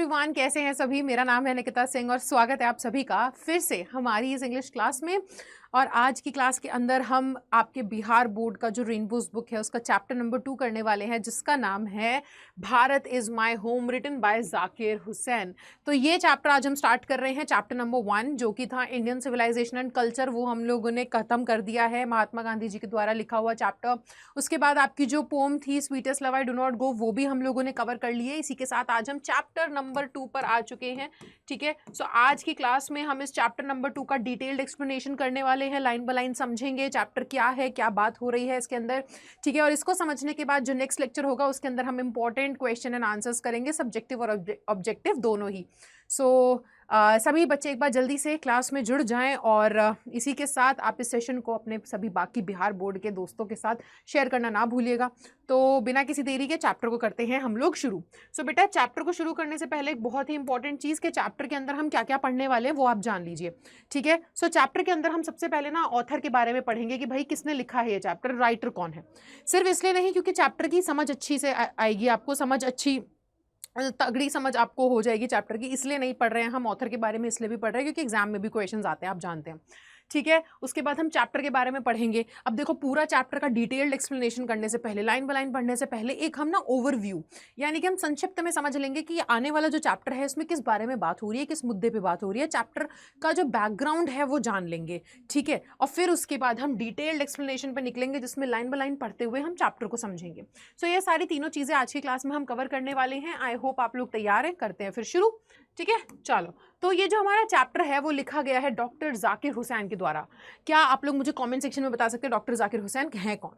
Everyone, कैसे हैं सभी। मेरा नाम है निकिता सिंह और स्वागत है आप सभी का फिर से हमारी इस इंग्लिश क्लास में। और आज की क्लास के अंदर हम आपके बिहार बोर्ड का जो रेनबोज बुक है उसका चैप्टर नंबर 2 करने वाले हैं, जिसका नाम है Bharat is my home, written by Zakir Hussain. तो ये चैप्टर आज हम स्टार्ट कर रहे हैं। चैप्टर नंबर 1 जो कि था इंडियन सिविलाइजेशन एंड कल्चर, वो हम लोगों ने खत्म कर दिया है, महात्मा गांधी जी के द्वारा लिखा हुआ चैप्टर। उसके बाद आपकी जो पोम थी sweetest love I do not go, वो भी हम लोगों ने कवर कर लिए। इसी के साथ आज हम चैप्टर नंबर 2 पर आ चुके हैं। ठीक है, सो आज की क्लास में हम इस चैप्टर नंबर 2 का डिटेल्ड एक्सप्लेनेशन करने वाले हैं, लाइन बाय लाइन समझेंगे चैप्टर क्या है, क्या बात हो रही है इसके अंदर। ठीक है, और इसको समझने के बाद जो नेक्स्ट लेक्चर होगा उसके अंदर हम इंपॉर्टेंट क्वेश्चन एंड आंसर्स करेंगे, सब्जेक्टिव और ऑब्जेक्टिव दोनों ही। सो सभी बच्चे एक बार जल्दी से क्लास में जुड़ जाएं और इसी के साथ आप इस सेशन को अपने सभी बाकी बिहार बोर्ड के दोस्तों के साथ शेयर करना ना भूलिएगा। तो बिना किसी देरी के चैप्टर को करते हैं हम लोग शुरू। सो बेटा, चैप्टर को शुरू करने से पहले एक बहुत ही इंपॉर्टेंट चीज़ के चैप्टर के अंदर हम क्या क्या पढ़ने वाले हैं वो आप जान लीजिए। ठीक है, सो चैप्टर के अंदर हम सबसे पहले ना ऑथर के बारे में पढ़ेंगे कि भाई किसने लिखा है ये चैप्टर, राइटर कौन है। सिर्फ इसलिए नहीं क्योंकि चैप्टर की समझ अच्छी से आएगी, आपको समझ अच्छी तगड़ी समझ आपको हो जाएगी चैप्टर की, इसलिए नहीं पढ़ रहे हैं हम ऑथर के बारे में, इसलिए भी पढ़ रहे हैं क्योंकि एग्जाम में भी क्वेश्चंस आते हैं, आप जानते हैं। ठीक है, उसके बाद हम चैप्टर के बारे में पढ़ेंगे। अब देखो, पूरा चैप्टर का डिटेल्ड एक्सप्लेनेशन करने से पहले, लाइन बाय लाइन पढ़ने से पहले एक हम ना ओवरव्यू यानी कि हम संक्षिप्त में समझ लेंगे कि आने वाला जो चैप्टर है इसमें किस बारे में बात हो रही है, किस मुद्दे पे बात हो रही है, चैप्टर का जो बैकग्राउंड है वो जान लेंगे। ठीक है, और फिर उसके बाद हम डिटेल्ड एक्सप्लेनेशन पे निकलेंगे जिसमें लाइन बाय लाइन पढ़ते हुए हम चैप्टर को समझेंगे। सो ये सारी तीनों चीज़ें आज की क्लास में हम कवर करने वाले हैं। आई होप आप लोग तैयार हैं, करते हैं फिर शुरू। ठीक है, चलो। तो ये जो हमारा चैप्टर है वो लिखा गया है डॉक्टर जाकिर हुसैन के द्वारा। क्या आप लोग मुझे कमेंट सेक्शन में बता सकते हैं डॉक्टर जाकिर हुसैन हैं कौन?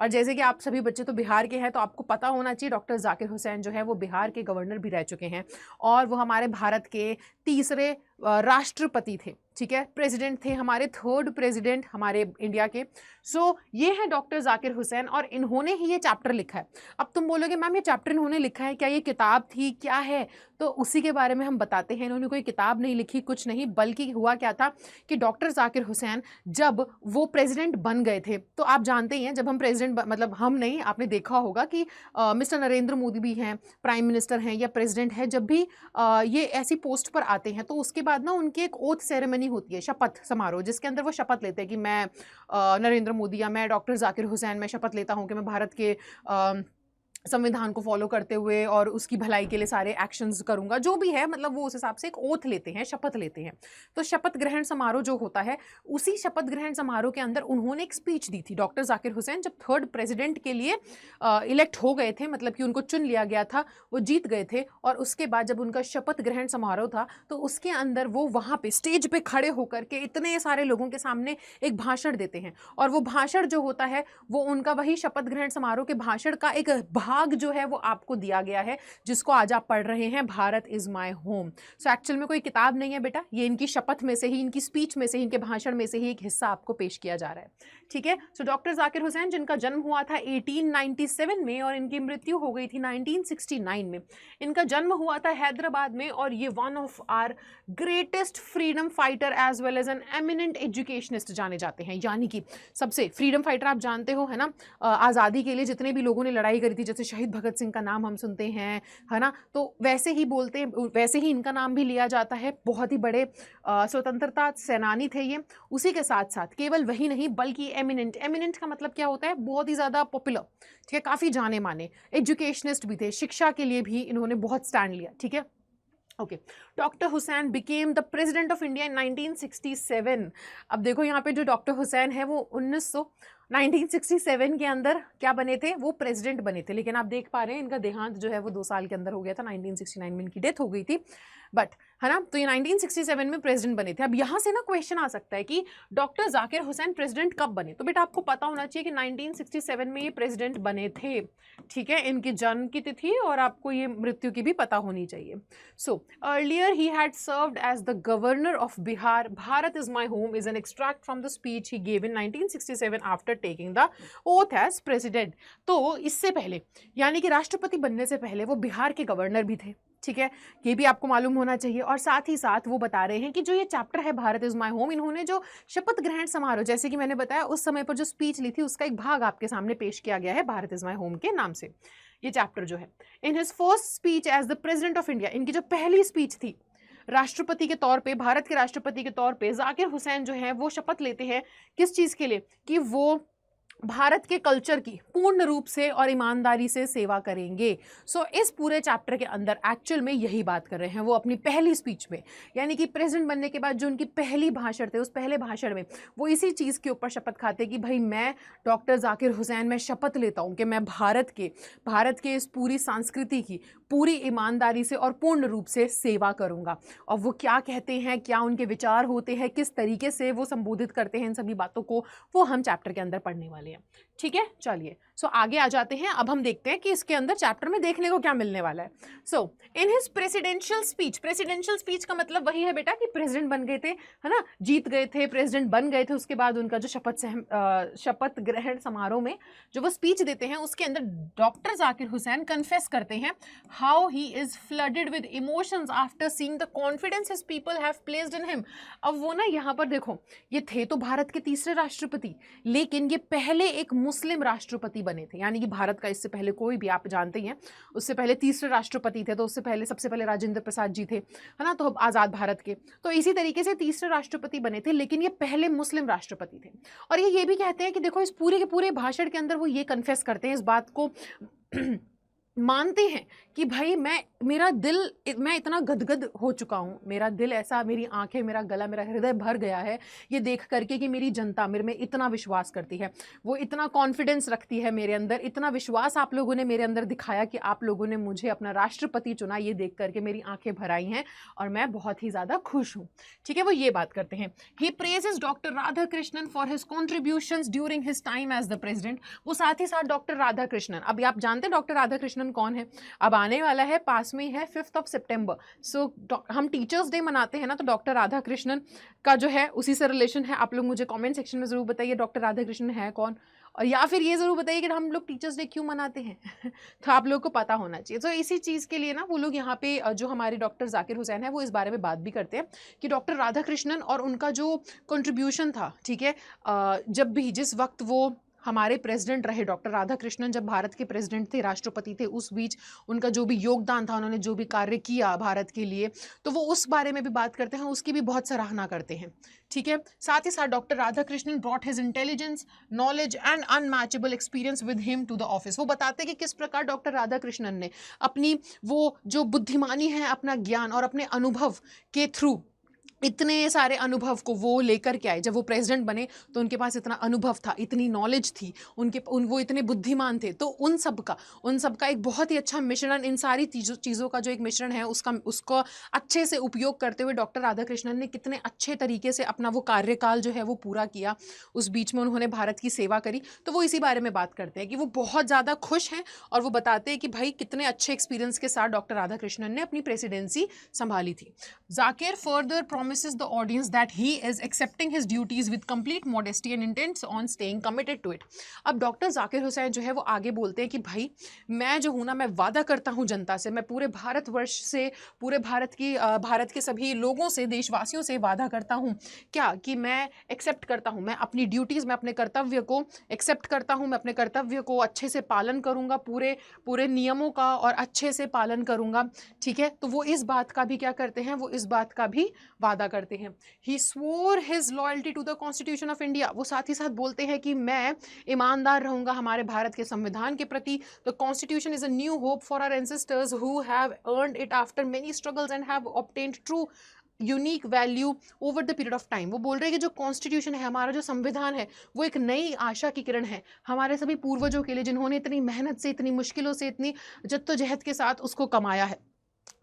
और जैसे कि आप सभी बच्चे तो बिहार के हैं तो आपको पता होना चाहिए डॉक्टर जाकिर हुसैन जो है वो बिहार के गवर्नर भी रह चुके हैं और वो हमारे भारत के तीसरे राष्ट्रपति थे। ठीक है, प्रेसिडेंट थे, हमारे थर्ड प्रेसिडेंट हमारे इंडिया के। सो ये है डॉक्टर जाकिर हुसैन और इन्होंने ही ये चैप्टर लिखा है। अब तुम बोलोगे मैम ये चैप्टर इन्होंने लिखा है, क्या ये किताब थी, क्या है? तो उसी के बारे में हम बताते हैं। इन्होंने कोई किताब नहीं लिखी, कुछ नहीं, बल्कि हुआ क्या था कि डॉक्टर जाकिर हुसैन जब वो प्रेसिडेंट बन गए थे, तो आप जानते ही हैं जब हम प्रेसिडेंट मतलब हम नहीं, आपने देखा होगा कि मिस्टर नरेंद्र मोदी भी हैं, प्राइम मिनिस्टर हैं या प्रेसिडेंट है, जब भी ये ऐसी पोस्ट पर आते हैं तो उसके बाद ना उनकी एक ओथ सेरेमनी होती है, शपथ समारोह, जिसके अंदर वो शपथ लेते हैं कि मैं नरेंद्र मोदी या मैं डॉक्टर जाकिर हुसैन मैं शपथ लेता हूँ कि मैं भारत के संविधान को फॉलो करते हुए और उसकी भलाई के लिए सारे एक्शंस करूंगा, जो भी है, मतलब वो उस हिसाब से एक ओथ लेते हैं, शपथ लेते हैं। तो शपथ ग्रहण समारोह जो होता है, उसी शपथ ग्रहण समारोह के अंदर उन्होंने एक स्पीच दी थी डॉक्टर जाकिर हुसैन, जब थर्ड प्रेसिडेंट के लिए इलेक्ट हो गए थे, मतलब कि उनको चुन लिया गया था, वो जीत गए थे। और उसके बाद जब उनका शपथ ग्रहण समारोह था तो उसके अंदर वो वहाँ पे स्टेज पे खड़े होकर के इतने सारे लोगों के सामने एक भाषण देते हैं। और वो भाषण जो होता है वो उनका वही शपथ ग्रहण समारोह के भाषण का एक भाग जो है वो आपको दिया गया है, जिसको आज आप पढ़ रहे हैं, Bharat is my home. So actual में कोई किताब नहीं है बेटा, ये इनकी शपथ में से ही, इनकी स्पीच में से ही, इनके भाषण में से ही एक हिस्सा आपको पेश किया जा रहा है। ठीक है, सो डॉक्टर जाकिर हुसैन जिनका जन्म हुआ था 1897 में और इनकी मृत्यु हो गई थी 1969 में। इनका जन्म हुआ था हैदराबाद में और ये one of our greatest freedom fighter as well as an eminent educationist जाने जाते हैं। यानी कि सबसे फ्रीडम फाइटर आप जानते हो, है ना, आज़ादी के लिए जितने भी लोगों ने लड़ाई करी थी, जैसे शहीद भगत सिंह का नाम हम सुनते हैं, है ना, तो वैसे ही बोलते हैं, वैसे ही इनका नाम भी लिया जाता है। बहुत ही बड़े स्वतंत्रता सेनानी थे ये। उसी के साथ साथ केवल वही नहीं बल्कि एमिनेंट, एमिनेंट का मतलब क्या होता है, बहुत ही ज़्यादा पॉपुलर, ठीक है, काफ़ी जाने माने एजुकेशनिस्ट भी थे, शिक्षा के लिए भी इन्होंने बहुत स्टैंड लिया। ठीक है, okay. Doctor Hussain became the president of India in 1967। अब देखो यहाँ पे जो डॉक्टर हुसैन है वो 1967 के अंदर क्या बने थे, वो प्रेसिडेंट बने थे। लेकिन आप देख पा रहे हैं इनका देहांत जो है वो 2 साल के अंदर हो गया था, 1969 में इनकी डेथ हो गई थी, बट है ना, तो ये 1967 में प्रेसिडेंट बने थे। अब यहाँ से ना क्वेश्चन आ सकता है कि डॉक्टर जाकिर हुसैन प्रेसिडेंट कब बने, तो बेटा आपको पता होना चाहिए कि 1967 में ये प्रेसिडेंट बने थे। ठीक है, इनकी जन्म की तिथि और आपको ये मृत्यु की भी पता होनी चाहिए। सो earlier he had served as the governor of Bihar. Bharat is my home is an extract from the speech he gave in 1967 after taking the oath as president. तो इससे पहले यानी कि राष्ट्रपति बनने से पहले वो बिहार के गवर्नर भी थे। ठीक है, ये भी आपको मालूम होना चाहिए। और साथ ही साथ वो बता रहे हैं कि जो ये चैप्टर है भारत इज माय होम, इन्होंने जो शपथ ग्रहण समारोह, जैसे कि मैंने बताया उस समय पर जो स्पीच ली थी, उसका एक भाग आपके सामने पेश किया गया है भारत इज माय होम के नाम से। ये चैप्टर जो है। In his first speech as the president of India, इनकी जो पहली स्पीच थी राष्ट्रपति के तौर पे, भारत के राष्ट्रपति के तौर पे जाकिर हुसैन जो है वो शपथ लेते हैं किस चीज़ के लिए, कि वो भारत के कल्चर की पूर्ण रूप से और ईमानदारी से सेवा करेंगे। सो इस पूरे चैप्टर के अंदर एक्चुअल में यही बात कर रहे हैं वो अपनी पहली स्पीच में, यानी कि प्रेसिडेंट बनने के बाद जो उनकी पहली भाषण थे उस पहले भाषण में वो इसी चीज़ के ऊपर शपथ खाते कि भाई मैं डॉक्टर जाकिर हुसैन मैं शपथ लेता हूँ कि मैं भारत के इस पूरी संस्कृति की पूरी ईमानदारी से और पूर्ण रूप से सेवा करूँगा। और वो क्या कहते हैं, क्या उनके विचार होते हैं, किस तरीके से वो संबोधित करते हैं, इन सभी बातों को वो हम चैप्टर के अंदर पढ़ने वाले हैं। ठीक है, चलिए सो आगे आ जाते हैं। अब हम देखते हैं कि इसके अंदर चैप्टर में देखने को क्या मिलने वाला है। सो इन हिज प्रेसिडेंशियल स्पीच का मतलब वही है बेटा कि प्रेसिडेंट बन गए थे, है ना, जीत गए थे, प्रेसिडेंट बन गए थे, उसके बाद उनका जो शपथ ग्रहण समारोह में जो वो स्पीच देते हैं उसके अंदर डॉक्टर जाकिर हुसैन कन्फेस करते हैं how he is flooded with emotions after seeing the confidence his people have placed in him. अब वो ना यहाँ पर देखो, ये थे तो भारत के तीसरे राष्ट्रपति, लेकिन ये पहले एक मुस्लिम राष्ट्रपति बने थे, यानी कि भारत का इससे पहले कोई भी, आप जानते ही हैं, उससे पहले तीसरे राष्ट्रपति थे, तो उससे पहले सबसे पहले राजेंद्र प्रसाद जी थे, है ना, तो आज़ाद भारत के, तो इसी तरीके से तीसरे राष्ट्रपति बने थे, लेकिन ये पहले मुस्लिम राष्ट्रपति थे। और ये भी कहते हैं कि देखो इस पूरे के पूरे भाषण के अंदर वो ये कन्फेस करते हैं, इस बात को मानते हैं कि भाई मैं इतना गदगद हो चुका हूँ, मेरा दिल ऐसा, मेरी आंखें, मेरा गला, मेरा हृदय भर गया है ये देख करके कि मेरी जनता मेरे में इतना विश्वास करती है, वो इतना कॉन्फिडेंस रखती है मेरे अंदर, इतना विश्वास आप लोगों ने मेरे अंदर दिखाया कि आप लोगों ने मुझे अपना राष्ट्रपति चुना, ये देख करके मेरी आंखें भर आई हैं और मैं बहुत ही ज़्यादा खुश हूँ। ठीक है, वो ये बात करते हैं। He praises doctor Radha Krishnan for his contributions during his time as the president. वो साथ ही साथ डॉक्टर राधा कृष्णन, अभी आप जानते हैं डॉक्टर राधा कृष्णन कौन है, अब आने वाला है, पास में है 5 सितंबर। सो हम टीचर्स डे मनाते हैं ना, तो डॉक्टर राधा कृष्णन का जो है उसी से रिलेशन है। आप लोग मुझे कमेंट सेक्शन में ज़रूर बताइए डॉक्टर राधा कृष्णन है कौन, और या फिर ये ज़रूर बताइए कि हम लोग टीचर्स डे क्यों मनाते हैं तो आप लोग को पता होना चाहिए। तो इसी चीज़ के लिए ना वो लोग यहाँ पे जो हमारे डॉक्टर जाकिर हुसैन है वो इस बारे में बात भी करते हैं कि डॉक्टर राधा कृष्णन और उनका जो कंट्रीब्यूशन था, ठीक है, जब भी जिस वक्त वो हमारे प्रेसिडेंट रहे, डॉक्टर राधा कृष्णन जब भारत के प्रेसिडेंट थे, राष्ट्रपति थे, उस बीच उनका जो भी योगदान था, उन्होंने जो भी कार्य किया भारत के लिए, तो वो उस बारे में भी बात करते हैं, उसकी भी बहुत सराहना करते हैं। ठीक है, साथ ही साथ doctor Radha Krishnan brought his intelligence, knowledge and unmatchable experience with him to the office. वो बताते हैं कि किस प्रकार डॉक्टर राधा कृष्णन ने अपनी वो जो बुद्धिमानी है, अपना ज्ञान और अपने अनुभव के थ्रू इतने सारे अनुभव को वो लेकर के आए। जब वो प्रेसिडेंट बने तो उनके पास इतना अनुभव था, इतनी नॉलेज थी, वो इतने बुद्धिमान थे, तो उन सब का एक बहुत ही अच्छा मिश्रण, इन सारी चीज़ों का जो एक मिश्रण है उसको अच्छे से उपयोग करते हुए डॉक्टर राधा कृष्णन ने कितने अच्छे तरीके से अपना वो कार्यकाल जो है वो पूरा किया, उस बीच में उन्होंने भारत की सेवा करी। तो वो इसी बारे में बात करते हैं कि वो बहुत ज़्यादा खुश हैं और वो बताते हैं कि भाई कितने अच्छे एक्सपीरियंस के साथ डॉक्टर राधा कृष्णन ने अपनी प्रेसिडेंसी संभाली थी। Zakir further promises the audience that he is accepting his duties with complete modesty and intends on staying committed to it। अब डॉक्टर जाकिर हुसैन जो है वो आगे बोलते हैं कि भाई मैं जो हूँ ना, मैं वादा करता हूँ जनता से, मैं पूरे भारतवर्ष से, पूरे भारत के सभी लोगों से, देशवासियों से वादा करता हूँ क्या, कि मैं एक्सेप्ट करता हूँ, मैं अपनी ड्यूटीज़, मैं अपने कर्तव्य को एक्सेप्ट करता हूँ, मैं अपने कर्तव्य को अच्छे से पालन करूँगा, पूरे नियमों का और अच्छे से पालन करूँगा। ठीक है, तो वो इस बात का भी क्या करते हैं, वो इस बात का भी वादा करते हैं। He swore his loyalty to the constitution of India. वो साथ ही साथ बोलते हैं कि मैं ईमानदार रहूंगा हमारे भारत के संविधान के प्रति। The constitution is a new hope for our ancestors who have earned it after many struggles and have obtained true unique value over the period of time. वो बोल रहे हैं कि जो कॉन्स्टिट्यूशन है, हमारा जो संविधान है, वो एक नई आशा की किरण है हमारे सभी पूर्वजों के लिए, जिन्होंने इतनी मेहनत से, इतनी मुश्किलों से, इतनी जद्दोजहद के साथ उसको कमाया है।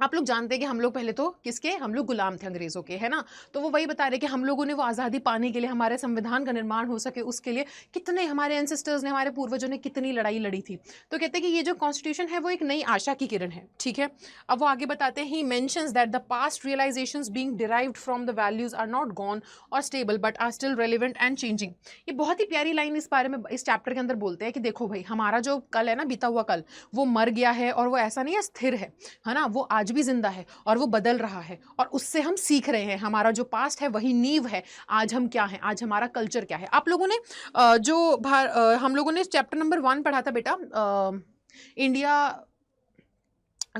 आप लोग जानते हैं कि हम लोग पहले तो किसके, हम लोग गुलाम थे अंग्रेज़ों के, है ना, तो वो वही बता रहे कि हम लोगों ने वो आज़ादी पाने के लिए, हमारे संविधान का निर्माण हो सके उसके लिए कितने हमारे एंसेस्टर्स ने, हमारे पूर्वजों ने कितनी लड़ाई लड़ी थी। तो कहते हैं कि ये जो कॉन्स्टिट्यूशन है वो एक नई आशा की किरण है। ठीक है, अब वो आगे बताते हैं, he mentions that the past realisations being derived from the values are not gone or stable but are still relevant and changing. ये बहुत ही प्यारी लाइन इस बारे में, इस चैप्टर के अंदर बोलते हैं कि देखो भाई, हमारा जो कल है ना, बीता हुआ कल, वो मर गया है और वो ऐसा नहीं है स्थिर है ना, वो आज भी जिंदा है और वो बदल रहा है और उससे हम सीख रहे हैं। हमारा जो पास्ट है वही नींव है, आज हम क्या हैं, आज हमारा कल्चर क्या है। आप लोगों ने हम लोगों ने चैप्टर नंबर 1 पढ़ा था बेटा, इंडिया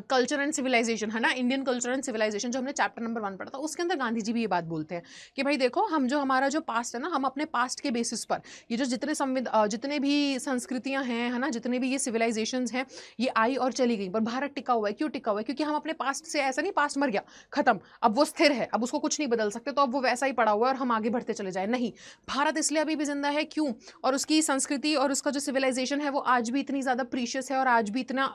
कल्चर एंड सिविलाइजेशन है ना, इंडियन कल्चर एंड सिविलाइजेशन जो हमने चैप्टर नंबर 1 पढ़ा था, उसके अंदर गांधी जी भी ये बात बोलते हैं कि भाई देखो, हम जो हमारा जो पास्ट है ना, हम अपने पास्ट के बेसिस पर ये जो जितने भी संस्कृतियां हैं, है ना, जितने भी ये सिविलाइजेशंस हैं, ये आई और चली गई, पर भारत टिका हुआ है। क्यों टिका हुआ है? क्योंकि हम अपने पास्ट से, ऐसा नहीं पास्ट मर गया खत्म, अब वो स्थिर है, अब उसको कुछ नहीं बदल सकते, तो अब वो वैसा ही पड़ा हुआ है और हम आगे बढ़ते चले जाए। नहीं, भारत इसलिए अभी भी जिंदा है। क्यों? और उसकी संस्कृति और उसका जो सिविलाइजेशन है वो आज भी इतनी ज्यादा प्रीशियस है और आज भी इतना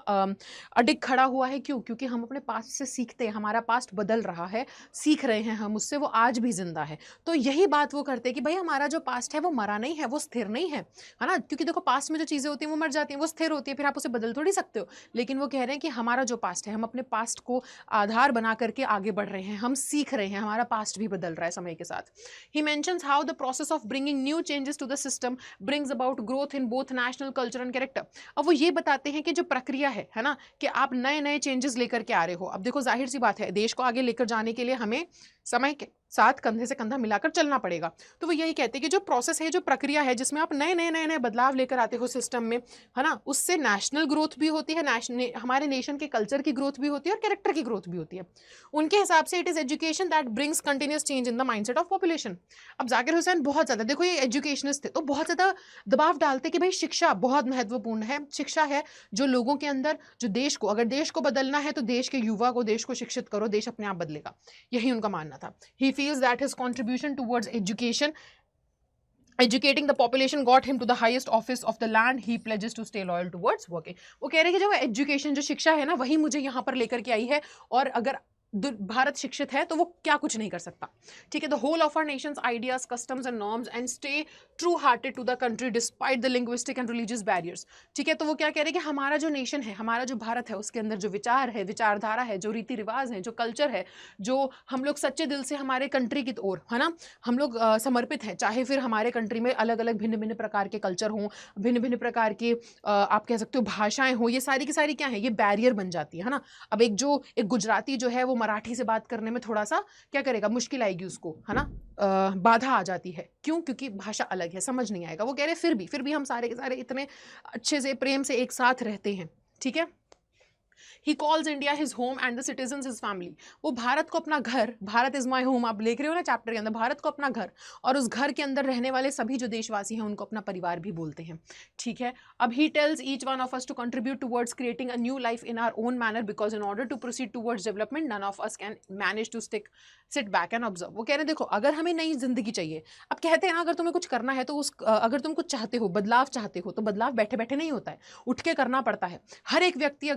अडिग खड़ा हुआ है। क्यों? क्योंकि हम अपने पास्ट से सीखते हैं, हमारा पास्ट बदल रहा है, सीख रहे हैं हम उससे, वो आज भी जिंदा है। तो यही बात वो करते हैं कि भाई हमारा जो पास्ट है वो मरा नहीं है, वो स्थिर नहीं है, है ना। क्योंकि देखो, पास्ट में जो चीजें होती हैं वो मर जाती हैं, वो स्थिर होती है, फिर आप उसे बदल थोड़ी सकते हो। लेकिन वो कह रहे हैं कि हमारा जो पास्ट है, हम अपने पास्ट को आधार बना करके आगे बढ़ रहे हैं, हम सीख रहे हैं, हमारा पास्ट भी बदल रहा है समय के साथ। He mentions how the process of bringing new changes to the system brings about growth in both national culture and character. अब वो ये बताते हैं कि जो प्रक्रिया है ना, कि आप नए नए चेंजेस लेकर के आ रहे हो। अब देखो, जाहिर सी बात है, देश को आगे लेकर जाने के लिए हमें समय के साथ कंधे से कंधा मिलाकर चलना पड़ेगा। तो वो यही कहते हैं कि जो प्रोसेस है, जो प्रक्रिया है, जिसमें आप नए नए बदलाव लेकर आते हो सिस्टम में, है ना, उससे नेशनल ग्रोथ भी होती है, हमारे नेशन के कल्चर की ग्रोथ भी होती है और कैरेक्टर की ग्रोथ भी होती है। उनके हिसाब से it is education that brings continuous change in the mindset of population. अब जाकिर हुसैन बहुत ज्यादा, देखो ये एजुकेशनिस्ट थे, तो बहुत ज्यादा दबाव डालते कि भाई शिक्षा बहुत महत्वपूर्ण है, शिक्षा है जो लोगों के अंदर, जो देश को, अगर देश को बदलना है तो देश के युवा को, देश को शिक्षित करो, देश अपने आप बदलेगा। यही उनका मानना था। He feels that his contribution towards educating the population got him to the highest office of the land. He pledges to stay loyal towards working. वो कह रहे हैं कि जो एजुकेशन, जो शिक्षा है ना, वही मुझे यहाँ पर लेकर के आई है, और अगर भारत शिक्षित है तो वो क्या कुछ नहीं कर सकता। ठीक है, the whole of our nation's ideas, customs and norms and stay true hearted to the country despite the linguistic and religious barriers. ठीक है, तो वो क्या कह रहे हैं कि हमारा जो नेशन है, हमारा जो भारत है, उसके अंदर जो विचार है, विचारधारा है, जो रीति रिवाज है, जो कल्चर है, जो हम लोग सच्चे दिल से हमारे कंट्री की ओर, है ना, हम लोग समर्पित हैं। चाहे फिर हमारे कंट्री में अलग अलग भिन्न भिन्न प्रकार के कल्चर हों, भिन्न भिन्न प्रकार के आप कह सकते हो भाषाएं हों, ये सारी की सारी क्या है, ये बैरियर बन जाती है ना। अब एक गुजराती जो है वो मराठी से बात करने में थोड़ा सा क्या करेगा, मुश्किल आएगी उसको, है ना, बाधा आ जाती है। क्यों? क्योंकि भाषा अलग है, समझ नहीं आएगा। वो कह रहे फिर भी हम सारे के सारे इतने अच्छे से प्रेम से एक साथ रहते हैं। ठीक है, he calls India his home and the citizens his family. वो भारत को अपना घर, भारत इज माई होम, आप लिख रहे हो ना चैप्टर के अंदर, भारत को अपना घर, और उस घर के अंदर रहने वाले सभी जो देशवासी हैं उनको अपना परिवार भी बोलते हैं। ठीक है, अब he tells each one of us to contribute towards creating a new life in our own manner, because in order to proceed towards development none of us can manage to sit back and observe. वो कह रहे हैं देखो, अगर हमें नई जिंदगी चाहिए, अब कहते हैं ना, अगर तुम्हें कुछ करना है तो अगर तुम कुछ चाहते हो, बदलाव चाहते हो, तो बदलाव बैठे बैठे नहीं होता है, उठ के करना पड़ता है। हर एक व्यक्ति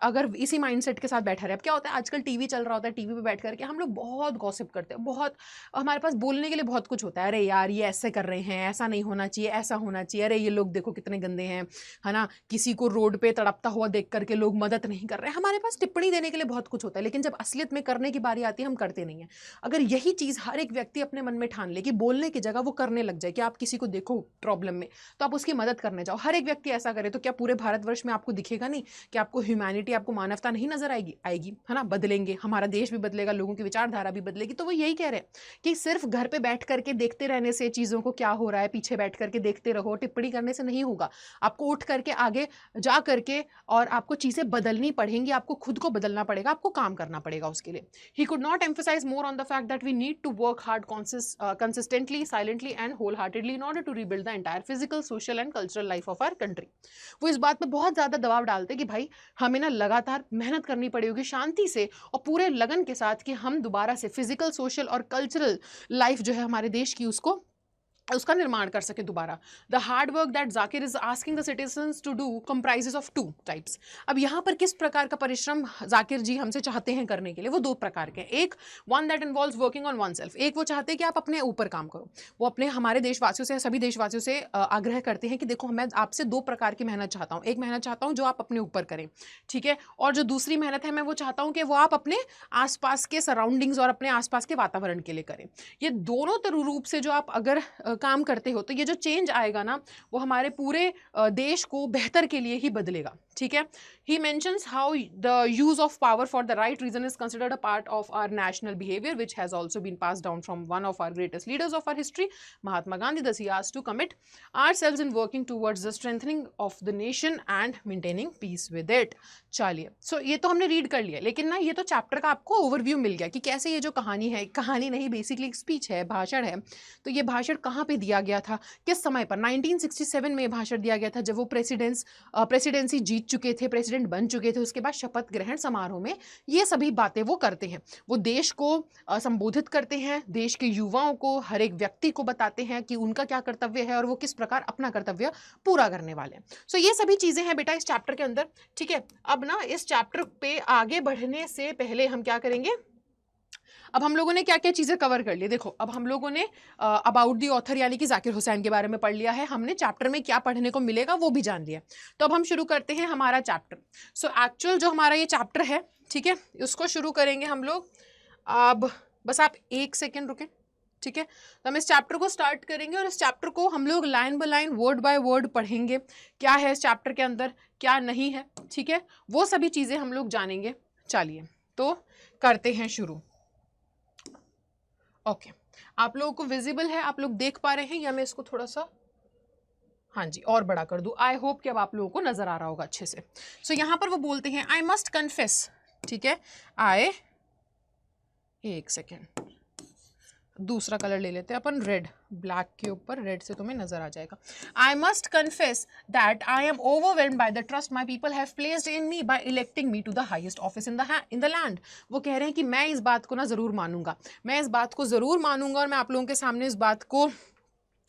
अगर इसी माइंडसेट के साथ बैठा रहे। अब क्या होता है, आजकल टीवी चल रहा होता है, टीवी पे बैठ करके हम लोग बहुत गॉसिप करते हैं, बहुत, हमारे पास बोलने के लिए बहुत कुछ होता है। अरे यार, ये ऐसे कर रहे हैं, ऐसा नहीं होना चाहिए, ऐसा होना चाहिए, अरे ये लोग देखो कितने गंदे हैं, है ना, किसी को रोड पे तड़पता हुआ देख करके लोग मदद नहीं कर रहे हैं। हमारे पास टिप्पणी देने के लिए बहुत कुछ होता है, लेकिन जब असलियत में करने की बारी आती है हम करते नहीं है। अगर यही चीज हर एक व्यक्ति अपने मन में ठान ले कि बोलने की जगह वो करने लग जाए, कि आप किसी को देखो प्रॉब्लम में तो आप उसकी मदद करने जाओ, हर एक व्यक्ति ऐसा करे, तो क्या पूरे भारतवर्ष में आपको दिखेगा नहीं कि आपको ह्यूमैनिटी, आपको मानवता नहीं नजर आएगी, है ना। बदलेंगे, हमारा देश भी बदलेगा, लोगों की विचारधारा भी बदलेगी। तो वो यही कह रहे हैं कि सिर्फ घर पे बैठ करके देखते रहने से चीजों को क्या हो रहा है, पीछे बैठ करके देखते रहो, टिप्पणी करने से नहीं होगा। आपको उठ करके आगे जा करके और आपको चीजें बदलनी पड़ेंगी, आपको खुद को बदलना पड़ेगा, आपको काम करना पड़ेगा उसके लिए। He could not emphasise more on the fact that we need to work hard consistently, silently and whole heartedly in order to rebuild the entire physical, social and cultural life of our country. वो इस बात पर बहुत ज्यादा दबाव डालते कि भाई हमें ना लगातार मेहनत करनी पड़ेगी शांति से और पूरे लगन के साथ, कि हम दोबारा से फिजिकल, सोशल और कल्चरल लाइफ जो है हमारे देश की, उसका निर्माण कर सके दोबारा। The hard work that Zakir is asking the citizens to do comprises of 2 types. अब यहाँ पर किस प्रकार का परिश्रम जाकिर जी हमसे चाहते हैं करने के लिए, वो 2 प्रकार के। एक, one that involves working on one self. एक वो चाहते हैं कि आप अपने ऊपर काम करो। वो अपने, हमारे देशवासियों से, सभी देशवासियों से आग्रह करते हैं कि देखो, मैं आपसे 2 प्रकार की मेहनत चाहता हूँ। एक मेहनत चाहता हूँ जो आप अपने ऊपर करें, ठीक है, और जो दूसरी मेहनत है मैं वो चाहता हूँ कि वो आप अपने आसपास के सराउंडिंग्स और अपने आसपास के वातावरण के लिए करें। ये दोनों रूप से जो आप अगर काम करते हो तो ये जो चेंज आएगा ना, वो हमारे पूरे देश को बेहतर के लिए ही बदलेगा। ठीक है। He mentions how the use of power for the right reason is considered a part of our national behaviour which has also been pass down from one of our greatest leaders of our history, Mahatma Gandhi. Thus he asked to commit ourselves in working towards the strengthening of the nation and maintaining peace with it। चलिए, सो ये तो हमने read कर लिया, लेकिन ना ये तो चैप्टर का आपको ओवरव्यू मिल गया कि कैसे ये जो कहानी है, कहानी नहीं बेसिकली एक स्पीच है, भाषण है। तो ये भाषण कहाँ पे दिया गया था, किस समय पर? 1967 में भाषण दिया गया था, जब वो प्रेसिडेंसी जीत चुके थे, प्रेसिडेंट बन चुके थे। उसके बाद शपथ ग्रहण समारोह में ये सभी बातें वो करते हैं। वो देश को संबोधित करते हैं, देश के युवाओं को, हर एक व्यक्ति को बताते हैं कि उनका क्या कर्तव्य है और वो किस प्रकार अपना कर्तव्य पूरा करने वाले हैं। सो ये सभी चीजें हैं बेटा इस चैप्टर के अंदर, ठीक है। अब ना इस चैप्टर पे आगे बढ़ने से पहले हम क्या करेंगे, अब हम लोगों ने क्या क्या चीजें कवर कर ली। देखो, अब हम लोगों ने अबाउट दी ऑथर यानी कि जाकिर हुसैन के बारे में पढ़ लिया है, हमने चैप्टर में क्या पढ़ने को मिलेगा वो भी जान लिया। तो अब हम शुरू करते हैं हमारा चैप्टर। सो एक्चुअल जो हमारा ये चैप्टर है, ठीक है, उसको शुरू करेंगे हम लोग। अब बस आप 1 सेकेंड रुके, ठीक है। तो हम इस चैप्टर को स्टार्ट करेंगे और इस चैप्टर को हम लोग line by line, word by word पढ़ेंगे, क्या है इस चैप्टर के अंदर, क्या नहीं है, ठीक है। वो सभी चीजें हम लोग जानेंगे। चलिए, तो करते हैं शुरू। ओके, आप लोगों को विजिबल है, आप लोग देख पा रहे हैं, या मैं इसको थोड़ा सा, हाँ जी, और बड़ा कर दूं। आई होप कि अब आप लोगों को नजर आ रहा होगा अच्छे से। सो यहाँ पर वो बोलते हैं, आई मस्ट कन्फेस, ठीक है, एक सेकेंड, दूसरा कलर ले लेते हैं अपन, रेड, ब्लैक के ऊपर रेड से तुम्हें नजर आ जाएगा। I must confess that I am overwhelmed by the trust my people have placed in me by electing me to the highest office in the land. वो कह रहे हैं कि मैं इस बात को ना जरूर मानूंगा, मैं इस बात को जरूर मानूंगा, और मैं आप लोगों के सामने इस बात को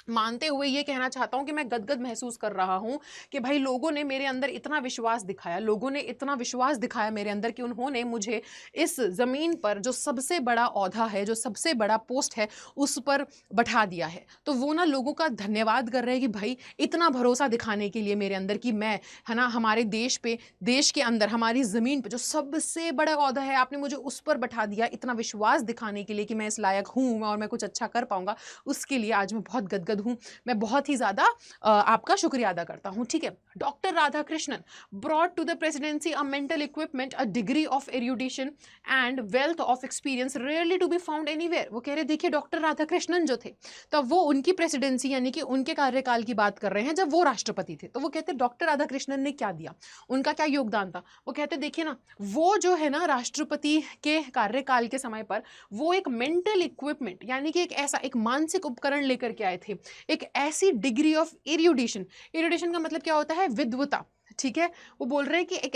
मानते हुए ये कहना चाहता हूं कि मैं गदगद महसूस कर रहा हूं कि भाई लोगों ने मेरे अंदर इतना विश्वास दिखाया, लोगों ने इतना विश्वास दिखाया मेरे अंदर कि उन्होंने मुझे इस ज़मीन पर जो सबसे बड़ा औहदा है, जो सबसे बड़ा पोस्ट है, उस पर बैठा दिया है। तो वो ना लोगों का धन्यवाद कर रहे हैं कि भाई इतना भरोसा दिखाने के लिए मेरे अंदर कि मैं, है ना, हमारे देश पे, देश के अंदर हमारी ज़मीन पे जो सबसे बड़ा औहदा है, आपने मुझे उस पर बैठा दिया, इतना विश्वास दिखाने के लिए कि मैं इस लायक हूँ और मैं कुछ अच्छा कर पाऊंगा। उसके लिए आज मैं बहुत गदगद हूं, मैं बहुत ही ज्यादा आपका शुक्रिया अदा करता हूं, ठीक है। Doctor Radhakrishnan brought to the presidency a mental equipment, a degree of erudition and wealth of experience rarely to be found anywhere. वो कह रहे, देखिए डॉक्टर राधाकृष्णन जो थे, तब वो उनकी प्रेसिडेंसी यानी कि उनके कार्यकाल की बात कर रहे हैं जब वो राष्ट्रपति थे। तो वो कहते डॉक्टर राधाकृष्णन ने क्या दिया, उनका क्या योगदान था। वो कहते देखिए ना, वो जो है ना राष्ट्रपति के कार्यकाल के समय पर वो एक मेंटल इक्विपमेंट यानी कि एक ऐसा एक मानसिक उपकरण लेकर के आए थे, एक ऐसी डिग्री ऑफ एरुडिशन, एरुडिशन का मतलब क्या होता है, विद्वता, ठीक है। वो बोल रहे हैं कि एक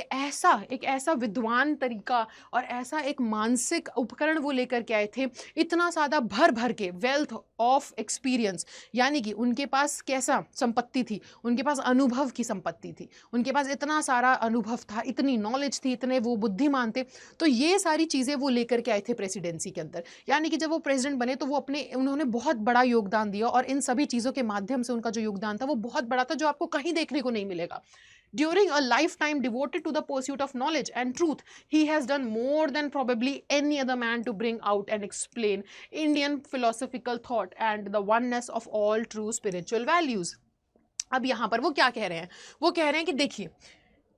ऐसा विद्वान तरीका और ऐसा एक मानसिक उपकरण वो लेकर के आए थे, इतना ज्यादा भर भर के, वेल्थ ऑफ एक्सपीरियंस, यानी कि उनके पास कैसा संपत्ति थी, उनके पास अनुभव की संपत्ति थी, उनके पास इतना सारा अनुभव था, इतनी नॉलेज थी, इतने वो बुद्धिमान थे। तो ये सारी चीजें वो लेकर के आए थे प्रेसिडेंसी के अंदर, यानी कि जब वो प्रेसिडेंट बने तो वो उन्होंने बहुत बड़ा योगदान दिया, और इन सभी चीजों के माध्यम से उनका जो योगदान था वो बहुत बड़ा था, जो आपको कहीं देखने को नहीं मिलेगा। During a lifetime devoted to the pursuit of knowledge and truth, he has done more than probably any other man to bring out and explain Indian philosophical thought and the oneness of all true spiritual values. अब यहाँ पर वो क्या कह रहे हैं, वो कह रहे हैं कि देखिए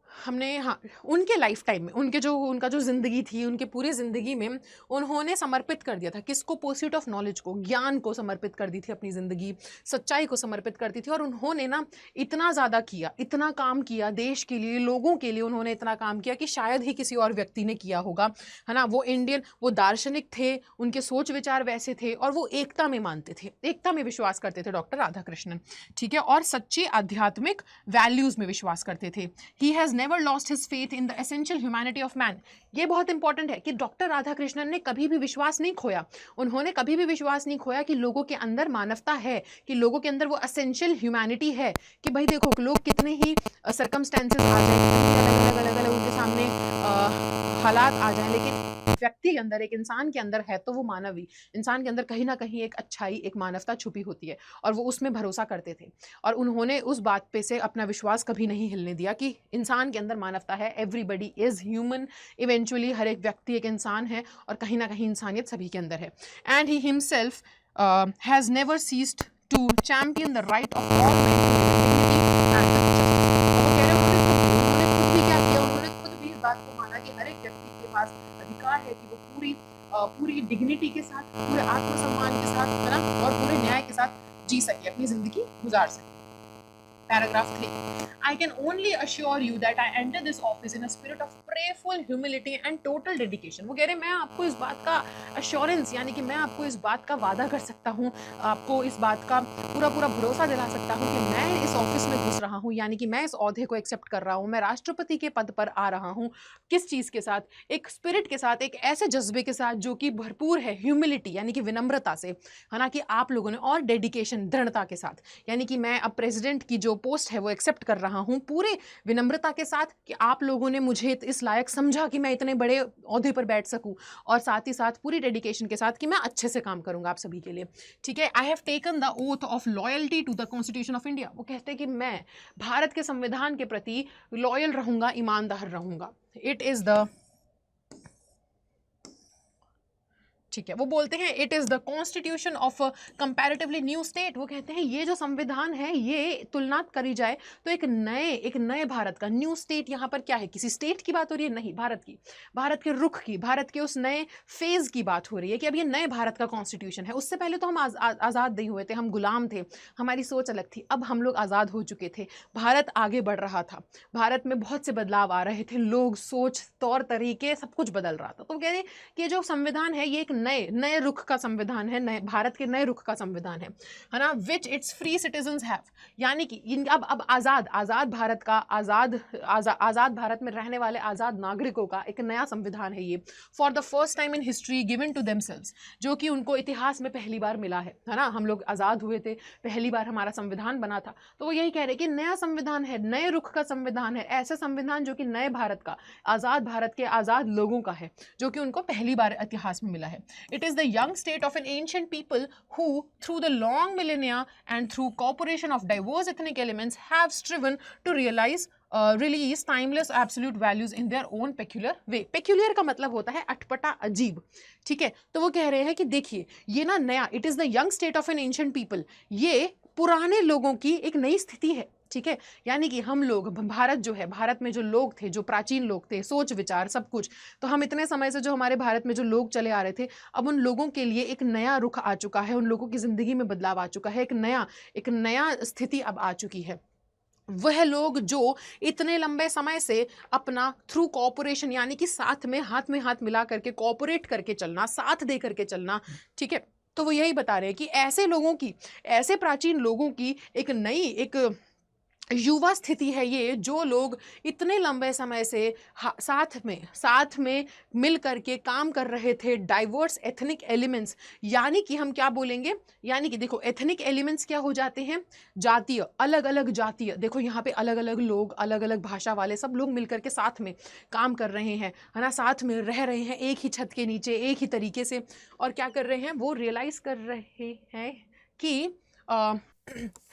हमने, हाँ, उनके लाइफ टाइम में उनका जो ज़िंदगी थी, उनके पूरी ज़िंदगी में उन्होंने समर्पित कर दिया था किसको, परस्यूट ऑफ नॉलेज को, ज्ञान को समर्पित कर दी थी अपनी ज़िंदगी, सच्चाई को समर्पित कर दी थी। और उन्होंने ना इतना ज़्यादा किया, इतना काम किया देश के लिए, लोगों के लिए उन्होंने इतना काम किया कि शायद ही किसी और व्यक्ति ने किया होगा, है ना। वो दार्शनिक थे, उनके सोच विचार वैसे थे, और वो एकता में मानते थे, एकता में विश्वास करते थे डॉक्टर राधाकृष्णन, ठीक है, और सच्ची आध्यात्मिक वैल्यूज़ में विश्वास करते थे। He has never lost his faith in the essential humanity of man। ये बहुत इंपॉर्टेंट है कि डॉक्टर राधाकृष्णन ने कभी भी विश्वास नहीं खोया, उन्होंने कभी भी विश्वास नहीं खोया कि लोगों के अंदर मानवता है, कि लोगों के अंदर वो एसेंशियल ह्यूमैनिटी है, कि भाई देखो लोग कितने ही सर्कमस्टेंसेस आ जाए, अलग अलग उनके सामने हालात आ जाए, लेकिन व्यक्ति के अंदर, एक इंसान के अंदर है तो वो मानवी इंसान के अंदर कहीं ना कहीं एक अच्छाई, एक मानवता छुपी होती है, और वो उसमें भरोसा करते थे। और उन्होंने उस बात पे से अपना विश्वास कभी नहीं हिलने दिया कि इंसान के अंदर मानवता है, एवरीबडी इज ह्यूमन, इवेंचुअली हर एक व्यक्ति एक इंसान है, और कहीं ना कहीं इंसानियत सभी के अंदर है। And he himself has never ceased to champion the right of all man to live in dignity and justice. है कि वो पूरी डिग्निटी के साथ, पूरे आत्मसम्मान के साथ, है ना, और पूरे न्याय के साथ जी सके, अपनी जिंदगी गुजार सके। Paragraph 3. I can only assure you that I enter this office in a spirit of prayerful humility and total dedication. वो कह रहे हैं मैं आपको इस बात का assurance, यानी कि मैं आपको इस बात का वादा कर सकता हूँ, आपको इस बात का पूरा भरोसा दिला सकता हूँ कि मैं इस ऑफिस में घुस रहा हूँ, यानी कि मैं इस ओहदे को एक्सेप्ट कर रहा हूँ, मैं राष्ट्रपति के पद पर आ रहा हूँ। किस चीज़ के साथ? एक स्पिरिट के साथ, एक ऐसे जज्बे के साथ जो कि भरपूर है ह्यूमिलिटी यानी कि विनम्रता से, है ना, कि आप लोगों ने, और डेडिकेशन, दृढ़ता के साथ, यानी कि मैं अब प्रेसिडेंट की जो पोस्ट है वो एक्सेप्ट कर रहा हूं पूरे विनम्रता के साथ, कि आप लोगों ने मुझे इस लायक समझा कि मैं इतने बड़े ओहदे पर बैठ सकूं, और साथ ही साथ पूरी डेडिकेशन के साथ कि मैं अच्छे से काम करूंगा आप सभी के लिए। ठीक है, I have taken the oath of loyalty to the constitution of India. वो कहते हैं कि मैं भारत के संविधान के प्रति लॉयल रहूंगा, ईमानदार रहूंगा। इट इज द, ठीक है, वो बोलते हैं it is the constitution of comparatively new state. वो कहते हैं ये जो संविधान है ये तुलना करी जाए तो एक नए भारत का, न्यू स्टेट यहाँ पर क्या है, किसी स्टेट की बात हो रही है नहीं, भारत की, भारत के रुख की, भारत के उस नए फेज की बात हो रही है कि अब ये नए भारत का कॉन्स्टिट्यूशन है। उससे पहले तो हम आज़ाद नहीं हुए थे, हम गुलाम थे, हमारी सोच अलग थी। अब हम लोग आज़ाद हो चुके थे, भारत आगे बढ़ रहा था, भारत में बहुत से बदलाव आ रहे थे, लोग, सोच, तौर तरीके, सब कुछ बदल रहा था। तो कह रहे कि ये जो संविधान है ये एक नए रुख का संविधान है, नए भारत के नए रुख का संविधान है ना, विच इट्स फ्री सिटीजन्स हैव, यानी कि अब आज़ाद भारत का, आज़ाद भारत में रहने वाले आज़ाद नागरिकों का एक नया संविधान है ये, for the first time in history given to themselves, जो कि उनको इतिहास में पहली बार मिला है ना, हम लोग आज़ाद हुए थे, पहली बार हमारा संविधान बना था। तो वो यही कह रहे कि नया संविधान है, नए रुख का संविधान है, ऐसा संविधान जो कि नए भारत का, आज़ाद भारत के आज़ाद लोगों का है, जो कि उनको पहली बार इतिहास में मिला है। It is the young state of an ancient people who, through the long millennia and through cooperation of diverse ethnic elements, have striven to release timeless absolute values in their own peculiar way. Peculiar का मतलब होता है अटपटा, अजीब। ठीक है, तो वो कह रहे हैं कि देखिए ये ना नया, it is the young state of an ancient people, ये पुराने लोगों की एक नई स्थिति है। ठीक है, यानी कि हम लोग, भारत जो है, भारत में जो लोग थे, जो प्राचीन लोग थे, सोच विचार सब कुछ, तो हम इतने समय से जो हमारे भारत में जो लोग चले आ रहे थे, अब उन लोगों के लिए एक नया रुख आ चुका है, उन लोगों की जिंदगी में बदलाव आ चुका है, एक नया स्थिति अब आ चुकी है। वह लोग जो इतने लंबे समय से अपना थ्रू कॉपरेशन, यानी कि साथ में हाथ मिला करके, कॉपरेट करके चलना, साथ दे करके चलना, ठीक है, तो वो यही बता रहे हैं कि ऐसे लोगों की, ऐसे प्राचीन लोगों की एक नई, एक युवा स्थिति है ये, जो लोग इतने लंबे समय से साथ में मिल करके काम कर रहे थे, डाइवर्स एथनिक एलिमेंट्स, यानी कि हम क्या बोलेंगे, यानी कि देखो एथनिक एलिमेंट्स क्या हो जाते हैं, जातीय, अलग अलग जातीय, देखो यहाँ पे अलग अलग लोग, अलग अलग भाषा वाले सब लोग मिल करके साथ में काम कर रहे हैं, है ना, साथ में रह रहे हैं एक ही छत के नीचे, एक ही तरीके से, और क्या कर रहे हैं, वो रियलाइज कर रहे हैं कि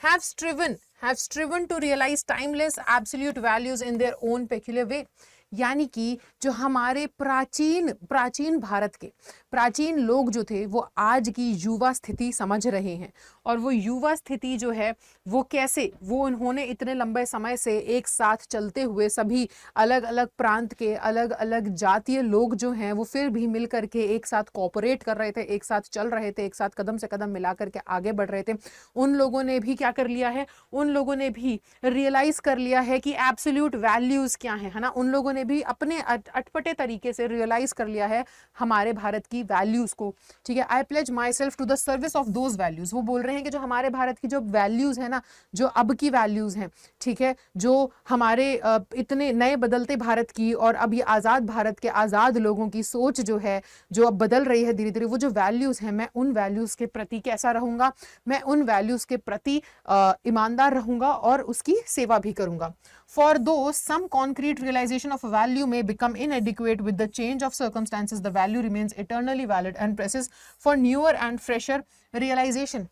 have striven to realize timeless absolute values in their own peculiar way, यानी कि जो हमारे प्राचीन भारत के प्राचीन लोग जो थे वो आज की युवा स्थिति समझ रहे हैं, और वो युवा स्थिति जो है वो कैसे, वो उन्होंने इतने लंबे समय से एक साथ चलते हुए सभी अलग अलग प्रांत के अलग अलग जातीय लोग जो हैं वो फिर भी मिल करके एक साथ कोऑपरेट कर रहे थे, एक साथ चल रहे थे, एक साथ कदम से कदम मिला करके आगे बढ़ रहे थे। उन लोगों ने भी क्या कर लिया है, उन लोगों ने भी रियलाइज कर लिया है कि एब्सोल्यूट वैल्यूज क्या है ना, उन लोगों ने भी अपने अटपटे तरीके से रियलाइज कर लिया है हमारे भारत की वैल्यूज को। ठीक है, I pledge myself to the service of those values. वो बोल रहे हैं कि जो हमारे भारत की जो वैल्यूज है ना, जो अब की वैल्यूज हैं, ठीक है, जो हमारे इतने नए बदलते भारत की और अब ये आज़ाद भारत के आज़ाद लोगों की सोच जो है, जो अब बदल रही है धीरे धीरे, वो जो वैल्यूज हैं, मैं उन वैल्यूज के प्रति कैसा रहूंगा, मैं उन वैल्यूज के प्रति ईमानदार रहूंगा और उसकी सेवा भी करूंगा। For though some concrete realization of a value may become inadequate with the change of circumstances, the value remains eternally valid and presses for newer and fresher realization.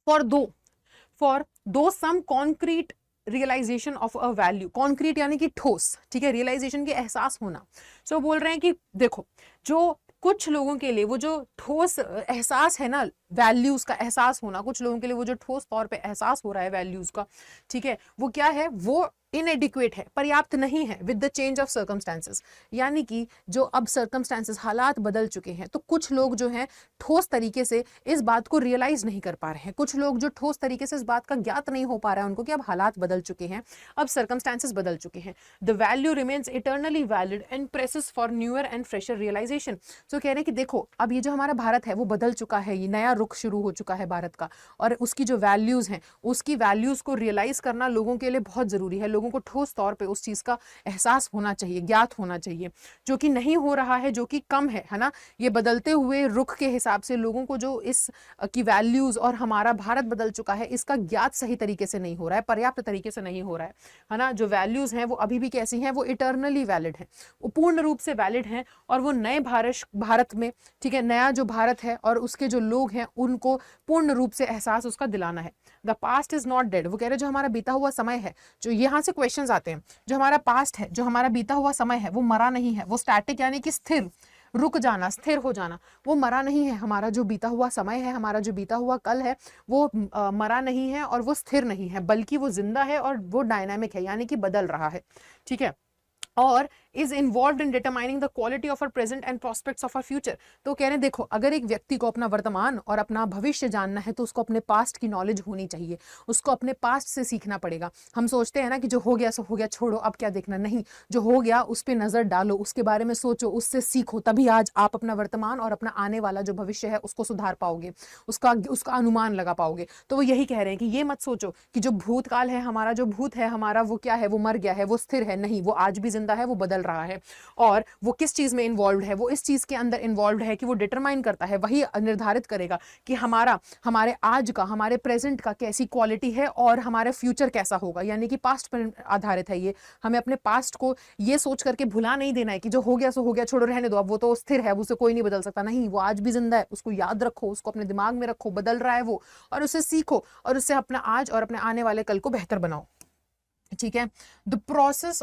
For though some concrete realisation of a value, concrete यानी कि ठोस, ठीक है, realisation के एहसास होना। सो बोल रहे हैं कि देखो जो कुछ लोगों के लिए वो जो ठोस एहसास है ना, वैल्यूज का एहसास होना, कुछ लोगों के लिए वो जो ठोस तौर पे एहसास हो रहा है वैल्यूज का, ठीक है, वो क्या है, वो इनएडिक्वेट है, पर्याप्त नहीं है with the change of circumstances, यानी कि जो अब सर्कमस्टेंसेस हालात बदल चुके हैं, तो कुछ लोग जो हैं ठोस तरीके से इस बात को रियलाइज नहीं कर पा रहे हैं, कुछ लोग जो ठोस तरीके से इस बात का ज्ञात नहीं हो पा रहा है उनको कि अब हालात बदल चुके हैं, अब सर्कमस्टेंसेस बदल चुके हैं। The value remains eternally valid and presses for newer and fresher realisation. तो कह रहे हैं कि देखो अब ये जो हमारा भारत है वो बदल चुका है, ये नया रुख शुरू हो चुका है भारत का, और उसकी जो वैल्यूज हैं उसकी वैल्यूज को रियलाइज करना लोगों के लिए बहुत जरूरी है। लोगों को ठोस तौर पे उस चीज का एहसास होना चाहिए, ज्ञात होना चाहिए, जो कि नहीं हो रहा है, जो कि कम है ना। ये बदलते हुए रुख के हिसाब से लोगों को जो इस की वैल्यूज और हमारा भारत बदल चुका है इसका ज्ञात सही तरीके से नहीं हो रहा है, पर्याप्त तरीके से नहीं हो रहा है ना। जो वैल्यूज हैं वो अभी भी कैसी हैं, वो इटर्नली वैलिड हैं, वो पूर्ण रूप से वैलिड हैं, और वो नए भारत में, ठीक है, नया जो भारत है और उसके जो लोग हैं उनको पूर्ण रूप से एहसास उसका दिलाना है। The past is not dead, वो कह रहे जो हमारा बीता हुआ समय है, जो यहाँ से क्वेश्चंस आते हैं, जो हमारा पास्ट है, जो हमारा बीता हुआ समय है वो मरा नहीं है, वो स्टैटिक यानी कि स्थिर, रुक जाना, स्थिर हो जाना, वो मरा नहीं है। हमारा जो बीता हुआ समय है, हमारा जो बीता हुआ कल है, वो मरा नहीं है और वो स्थिर नहीं है, बल्कि वो जिंदा है और वो डायनामिक है, यानी कि बदल रहा है, ठीक है, और is involve in determining the quality of our present and prospects of our future. तो कह रहे हैं देखो अगर एक व्यक्ति को अपना वर्तमान और अपना भविष्य जानना है तो उसको अपने पास्ट की नॉलेज होनी चाहिए, उसको अपने पास्ट से सीखना पड़ेगा। हम सोचते हैं ना कि जो हो गया सो हो गया, छोड़ो अब क्या देखना, नहीं, जो हो गया उस पर नजर डालो, उसके बारे में सोचो, उससे सीखो, तभी आज आप अपना वर्तमान और अपना आने वाला जो भविष्य है उसको सुधार पाओगे, उसका अनुमान लगा पाओगे। तो वो यही कह रहे हैं कि ये मत सोचो कि जो भूतकाल है, हमारा जो भूत है हमारा, वो क्या है, वो मर गया है, वो स्थिर है, नहीं, वो आज भी जिंदा है, वो बदल रहा है, और वो किस चीज में इन्वॉल्व है, वो इस चीज के अंदर इन्वॉल्व है कि वो डिटरमाइन करता है, वही निर्धारित करेगा कि हमारे आज का, हमारे प्रेजेंट का कैसी क्वालिटी है और हमारे फ्यूचर कैसा होगा, यानी कि पास्ट पर आधारित है ये। हमें अपने पास्ट को ये सोच करके भुला नहीं देना है कि जो हो गया सो हो गया, छोड़ो, रहने दो, अब वो तो स्थिर है, उसे कोई नहीं बदल सकता, नहीं, वो आज भी जिंदा है, उसको याद रखो, उसको अपने दिमाग में रखो, बदल रहा है वो, और उसे सीखो और उससे अपना आज और अपने आने वाले कल को बेहतर बनाओ, ठीक है। The process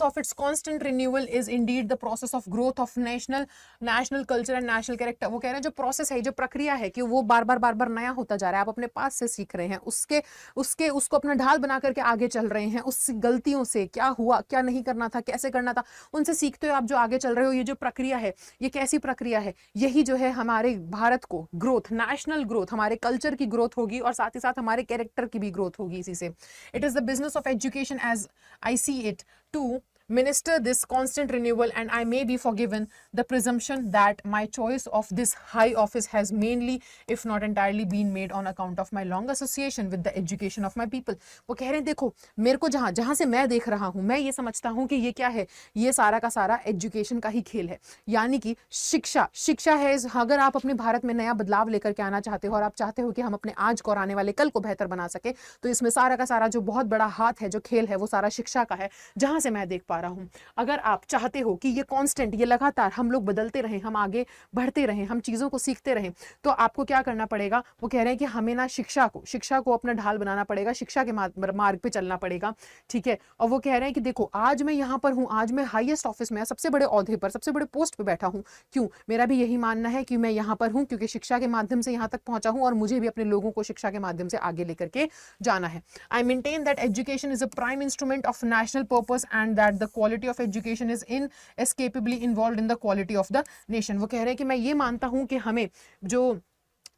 of its constant renewal is indeed the process of growth of national culture and national character। वो कह रहे हैं जो प्रोसेस है, जो प्रक्रिया है कि वो बार बार नया होता जा रहा है, आप अपने पास से सीख रहे हैं, उसको अपना ढाल बना करके आगे चल रहे हैं, उस गलतियों से क्या हुआ, क्या नहीं करना था, कैसे करना था, उनसे सीखते हो आप जो आगे चल रहे हो। ये जो प्रक्रिया है, ये कैसी प्रक्रिया है, यही जो है हमारे भारत को ग्रोथ, नेशनल ग्रोथ, हमारे कल्चर की ग्रोथ होगी और साथ ही साथ हमारे कैरेक्टर की भी ग्रोथ होगी इसी से। It is the business of education as I see it to minister this constant renewal, and I may be forgiven the presumption that my choice of this high office has mainly, if not entirely, been made on account of my long association with the education of my people। वो कह रहे हैं देखो मेरे को जहां से मैं देख रहा हूं, मैं ये समझता हूं कि ये क्या है, ये सारा का सारा एजुकेशन का ही खेल है, यानी कि शिक्षा है। अगर आप अपने भारत में नया बदलाव लेकर के आना चाहते हो और आप चाहते हो कि हम अपने आज को और आने वाले कल को बेहतर बना सके, तो इसमें सारा का सारा जो बहुत बड़ा हाथ है, जो खेल है, वो सारा शिक्षा का है, जहां से मैं देख पा रहा हूं। अगर आप चाहते हो कि ये कांस्टेंट, ये लगातार हम लोग बदलते रहें, हम आगे बढ़ते रहें, हम चीजों को सीखते रहें, तो आपको क्या करना पड़ेगा, वो कह रहे हैं कि हमें ना शिक्षा को अपना ढाल बनाना पड़ेगा, शिक्षा के मार्ग पे चलना पड़ेगा, ठीक है। और वो कह रहे हैं कि देखो आज मैं यहाँ पर हूँ, आज मैं हाईएस्ट ऑफिस में, सबसे बड़े ओहदे पर, सबसे बड़े पोस्ट पे बैठा हूँ, क्यों, मेरा भी यही मानना है कि मैं यहाँ पर हूँ क्योंकि शिक्षा के माध्यम से यहाँ तक पहुंचा हूँ और मुझे भी अपने लोगों को शिक्षा के माध्यम से आगे लेकर के जाना है। I maintain that education is a prime instrument of national purpose and that the quality of education is inescapably involved in the quality of the nation। वो कह रहे हैं कि मैं ये मानता हूं कि हमें जो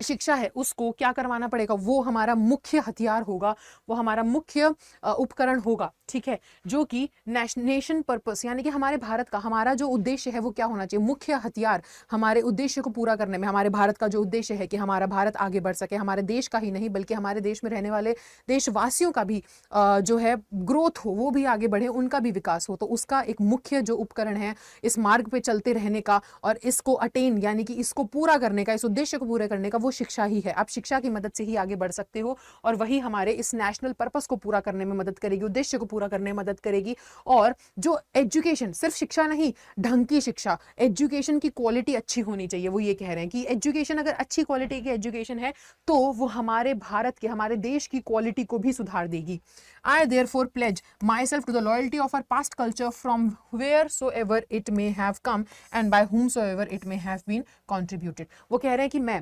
शिक्षा है उसको क्या करवाना पड़ेगा, वो हमारा मुख्य हथियार होगा, वो हमारा मुख्य उपकरण होगा, ठीक है, जो कि नेशन पर्पस, यानी कि हमारे भारत का, हमारा जो उद्देश्य है वो क्या होना चाहिए, मुख्य हथियार हमारे उद्देश्य को पूरा करने में। हमारे भारत का जो उद्देश्य है कि हमारा भारत आगे बढ़ सके, हमारे देश का ही नहीं बल्कि हमारे देश में रहने वाले देशवासियों का भी जो है ग्रोथ हो, वो भी आगे बढ़े, उनका भी विकास हो, तो उसका एक मुख्य जो उपकरण है इस मार्ग पे चलते रहने का और इसको अटेन, यानी कि इसको पूरा करने का, इस उद्देश्य को पूरा करने का, वो शिक्षा ही है। आप शिक्षा की मदद से ही आगे बढ़ सकते हो और वही हमारे इस नेशनल पर्पस को पूरा करने में मदद करेगी, उद्देश्य को पूरा करने में मदद करेगी। और जो एजुकेशन, सिर्फ शिक्षा नहीं, ढंग की शिक्षा, एजुकेशन की क्वालिटी अच्छी होनी चाहिए। वो ये कह रहे हैं कि एजुकेशन अगर अच्छी क्वालिटी की एजुकेशन है तो वो हमारे भारत के, हमारे देश की क्वालिटी को भी सुधार देगी। I therefore pledge myself to the loyalty of our past culture from wheresoever it may have come and by whomsoever it may have been contributed। वो कह रहे हैं कि मैं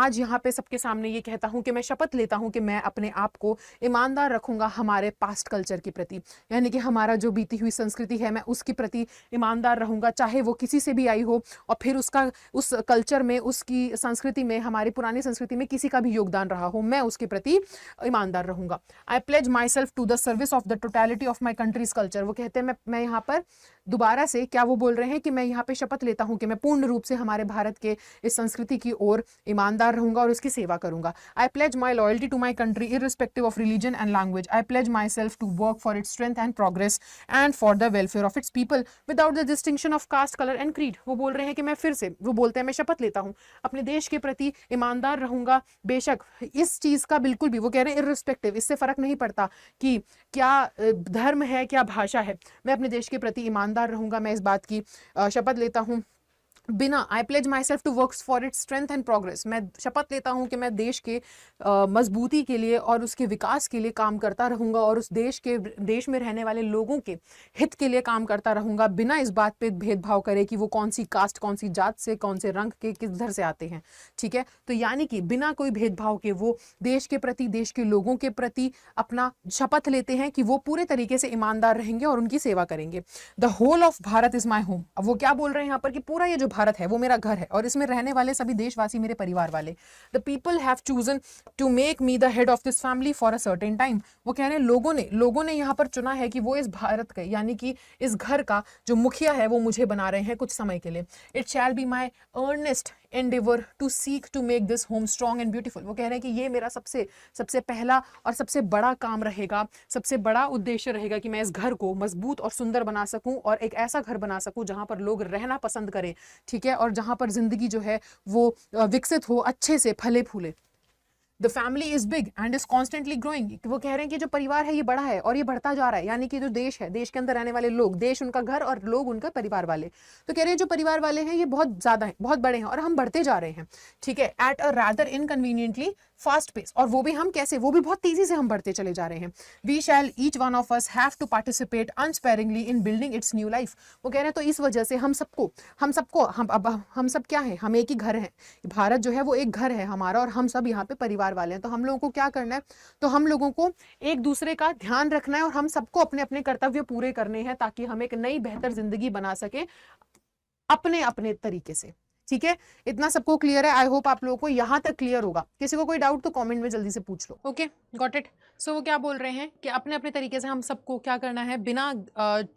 आज यहाँ पे सबके सामने ये कहता हूँ कि मैं शपथ लेता हूँ कि मैं अपने आप को ईमानदार रखूंगा हमारे पास्ट कल्चर के प्रति, यानी कि हमारा जो बीती हुई संस्कृति है मैं उसके प्रति ईमानदार रहूंगा, चाहे वो किसी से भी आई हो और फिर उसका उस कल्चर में, उसकी संस्कृति में, हमारी पुरानी संस्कृति में किसी का भी योगदान रहा हो, मैं उसके प्रति ईमानदार रहूंगा। I pledge myself to the service of the totality of my country's culture. वो कहते हैं मैं यहाँ पर दोबारा से क्या वो बोल रहे हैं कि मैं यहाँ पे शपथ लेता हूँ कि मैं पूर्ण रूप से हमारे भारत के इस संस्कृति की ओर ईमानदार रहूंगा और उसकी सेवा करूंगा। I pledge my loyalty to my country irrespective of religion and language. I pledge myself to work for its strength and progress and for the welfare of its people without the distinction of caste, colour and creed. वो बोल रहे हैं कि मैं फिर से, वो बोलते हैं मैं शपथ लेता हूँ अपने देश के प्रति ईमानदार रहूंगा, बेशक इस चीज का बिल्कुल भी, वो कह रहे हैं इररिस्पेक्टिव, इससे फर्क नहीं पड़ता कि क्या धर्म है क्या भाषा है, मैं अपने देश के प्रति ईमानदार रहूंगा, मैं इस बात की शपथ लेता हूँ बिना। I pledge myself to work for its strength and progress. मैं शपथ लेता हूँ कि मैं देश के मजबूती के लिए और उसके विकास के लिए काम करता रहूँगा और उस देश में रहने वाले लोगों के हित के लिए काम करता रहूँगा, बिना इस बात पे भेदभाव करे कि वो कौन सी कास्ट, कौन सी जात से, कौन से रंग के, किधर से आते हैं। ठीक है, तो यानी कि बिना कोई भेदभाव के वो देश के प्रति, देश के लोगों के प्रति अपना शपथ लेते हैं कि वो पूरे तरीके से ईमानदार रहेंगे और उनकी सेवा करेंगे। The whole of Bharat is my home. अब वो क्या बोल रहे हैं यहाँ पर कि पूरा ये जो भारत है वो मेरा घर है और इसमें रहने वाले सभी देशवासी मेरे परिवार वाले। The people have chosen to make me the head of this family for a certain time. वो कह रहे हैं लोगों ने यहाँ पर चुना है कि वो इस भारत के, यानी कि इस घर का जो मुखिया है वो मुझे बना रहे हैं कुछ समय के लिए। It shall be my earnest endeavour to seek to make this home strong and beautiful. वो कह रहे हैं कि ये मेरा सबसे पहला और सबसे बड़ा काम रहेगा, सबसे बड़ा उद्देश्य रहेगा कि मैं इस घर को मजबूत और सुंदर बना सकूं और एक ऐसा घर बना सकूं जहां पर लोग रहना पसंद करें, ठीक है, और जहां पर जिंदगी जो है वो विकसित हो, अच्छे से फले फूले। The family is big and is constantly growing. वो कह रहे हैं कि जो परिवार है ये बड़ा है और ये बढ़ता जा रहा है, यानी कि जो देश है, देश के अंदर रहने वाले लोग, देश उनका घर और लोग उनका परिवार वाले। तो कह रहे हैं जो परिवार वाले हैं ये बहुत ज्यादा है, बहुत बड़े हैं और हम बढ़ते जा रहे हैं, ठीक है, at a rather inconveniently fast pace. और वो भी हम कैसे, वो भी बहुत तेजी से हम बढ़ते चले जा रहे हैं। We shall each one of us have to participate unsparingly in building its new life. वो कह रहे हैं तो इस वजह से हम सब क्या है, हम एक ही घर हैं, भारत जो है वो एक घर है हमारा और हम सब यहाँ पे परिवार वाले हैं। तो हम लोगों को क्या करना है, तो हम लोगों को एक दूसरे का ध्यान रखना है और हम सबको अपने अपने कर्तव्य पूरे करने हैं ताकि हम एक नई बेहतर जिंदगी बना सके अपने अपने तरीके से। ठीक है, इतना सबको क्लियर है? आई होप आप लोगों को यहां तक क्लियर होगा। किसी को कोई डाउट तो कमेंट में जल्दी से पूछ लो। Okay, got it. सो वो क्या बोल रहे हैं कि अपने अपने तरीके से हम सबको क्या करना है, बिना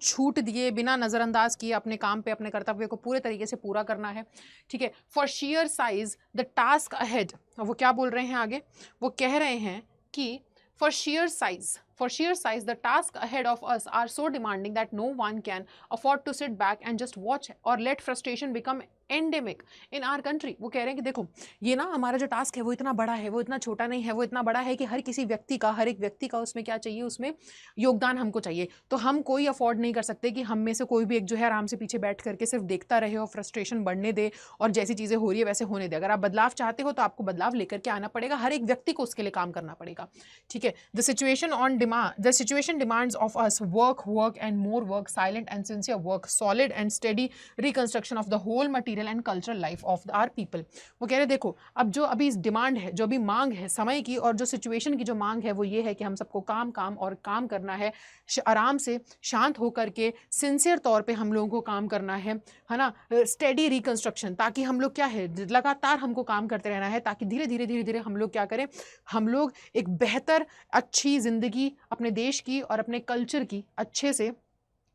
छूट दिए, बिना नजरअंदाज किए अपने काम पे, अपने कर्तव्य को पूरे तरीके से पूरा करना है। ठीक है, for share size the task ahead. वो क्या बोल रहे हैं आगे, वो कह रहे हैं कि for sheer size the task ahead of us are so demanding that no one can afford to sit back and just watch or let frustration become endemic in our country। वो कह रहे हैं कि देखो ये ना हमारा जो टास्क है वो इतना बड़ा है, वो इतना छोटा नहीं है, वो इतना बड़ा है कि हर एक व्यक्ति का उसमें क्या चाहिए, उसमें योगदान हमको चाहिए। तो हम कोई अफोर्ड नहीं कर सकते कि हम में से कोई भी एक जो है आराम से पीछे बैठ करके सिर्फ देखता रहे और फ्रस्ट्रेशन बढ़ने दे और जैसी चीज़ें हो रही है वैसे होने दे। अगर आप बदलाव चाहते हो तो आपको बदलाव लेकर के आना पड़ेगा, हर एक व्यक्ति को उसके लिए काम करना पड़ेगा। ठीक है, the situation demands of us work and more work, silent and sincere work, solid and steady reconstruction of the whole material and cultural life of our people. वो कह रहे देखो अब जो अभी इस डिमांड है, जो अभी मांग है समय की और जो सिचुएशन की जो मांग है वो ये है कि हम सबको काम करना है, आराम से शांत होकर के सिंसियर तौर पे हम लोगों को काम करना है ना, स्टेडी रिकंस्ट्रक्शन, ताकि हम लोग क्या है लगातार हमको काम करते रहना है ताकि धीरे धीरे हम लोग क्या करें, हम लोग एक बेहतर अच्छी जिंदगी अपने देश की और अपने कल्चर की अच्छे से